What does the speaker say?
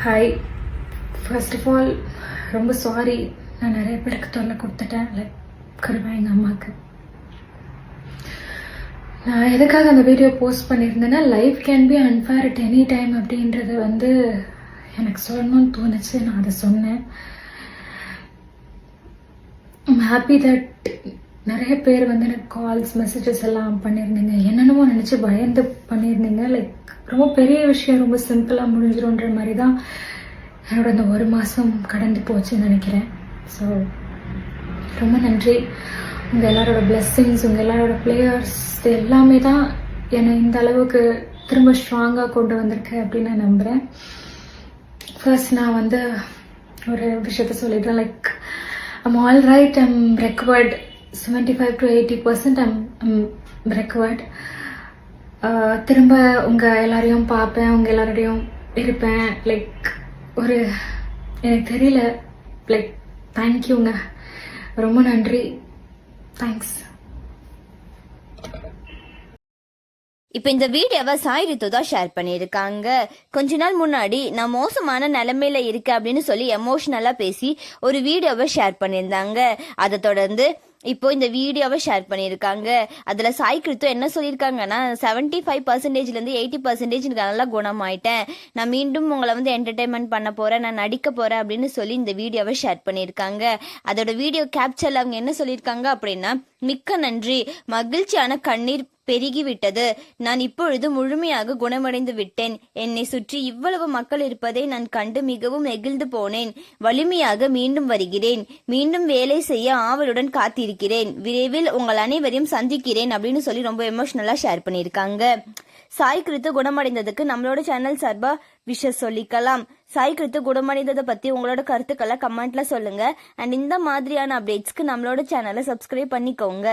Hi, first of all ரொம்ப sorry. நான் நிறைய பேருக்கு தொல்லை கொடுத்துட்டேன், லைக் குறிப்பாக எங்கள் அம்மாவுக்கு. நான் எதுக்காக அந்த வீடியோ போஸ்ட் பண்ணியிருந்தேன்னா, life can be unfair at any time அப்படின்றது எனக்கு சொல்லணும்னு தோணுச்சு. நான் அதை சொன்னேன். ஐம் ஹாப்பி தட் நிறைய பேர் எனக்கு கால்ஸ் மெசேஜஸ் எல்லாம் பண்ணியிருந்தீங்க. என்னென்னமோ நினச்சி பயந்து பண்ணியிருந்தீங்க. லைக் ரொம்ப பெரிய விஷயம், ரொம்ப சிம்பிளாக முடிஞ்சிடும்ன்ற மாதிரி தான் என்னோட இந்த ஒரு மாதம் கடந்து போச்சுன்னு நினைக்கிறேன். ஸோ ரொம்ப நன்றி. உங்கள் எல்லாரோட பிளெஸ்ஸிங்ஸ், உங்கள் எல்லாரோட ப்ளேயர்ஸ், இது எல்லாமே தான் என்னை இந்த அளவுக்கு திரும்ப ஸ்ட்ராங்காக கொண்டு வந்திருக்கு அப்படின்னு நான் நம்புகிறேன். ஃபர்ஸ்ட் நான் ஒரு விஷயத்த சொல்லிடுறேன். Like I'm all right, I'm recovered 75 to 80%. I'm recovered. திரும்ப உங்கள் எல்லாரையும் பார்ப்பேன், உங்கள் எல்லாரோடையும் இருப்பேன். லைக் எனக்கு தெரியல. லைக் தேங்க்யூங்க, ரொம்ப நன்றி. தேங்க்ஸ். இப்போ இந்த வீடியோவை சாய் ரித்து தான் ஷேர் பண்ணியிருக்காங்க. கொஞ்ச நாள் முன்னாடி நான் மோசமான நிலைமையில இருக்கேன் அப்படின்னு சொல்லி எமோஷனலா பேசி ஒரு வீடியோவை ஷேர் பண்ணியிருந்தாங்க. அதை தொடர்ந்து இப்போ இந்த வீடியோவை ஷேர் பண்ணியிருக்காங்க. அதுல சாய் கிருத்து என்ன சொல்லியிருக்காங்கன்னா, 75%லேருந்து 80% நல்லா குணமாயிட்டேன், நான் மீண்டும் உங்களை என்டர்டைன்மெண்ட் பண்ண போறேன், நான் நடிக்க போறேன் அப்படின்னு சொல்லி இந்த வீடியோவை ஷேர் பண்ணியிருக்காங்க. அதோட வீடியோ கேப்சர்ல அவங்க என்ன சொல்லியிருக்காங்க அப்படின்னா, மிக்க நன்றி, மகிழ்ச்சியான கண்ணீர் பெருகிவிட்டது, நான் இப்பொழுது முழுமையாக குணமடைந்து விட்டேன், என்னை சுற்றி இவ்வளவு மக்கள் இருப்பதை நான் கண்டு மிகவும் நெகிழ்ந்து போனேன், வலிமையாக மீண்டும் வருகிறேன், மீண்டும் வேலை செய்ய ஆவலுடன் காத்திருக்கிறேன், விரைவில் உங்கள் அனைவரையும் சந்திக்கிறேன் அப்படின்னு சொல்லி ரொம்ப எமோஷனலா ஷேர் பண்ணியிருக்காங்க. சாய் கிருத்து குணமடைந்ததுக்கு நம்மளோட சேனல் சார்பா விஷஸ் சொல்லிக்கலாம். சாய் கிருத்து குணமடைந்ததை பத்தி உங்களோட கருத்துக்களை கமெண்ட்ல சொல்லுங்க. அண்ட் இந்த மாதிரியான அப்டேட்ஸ்க்கு நம்மளோட சேனலை சப்ஸ்கிரைப் பண்ணிக்கோங்க.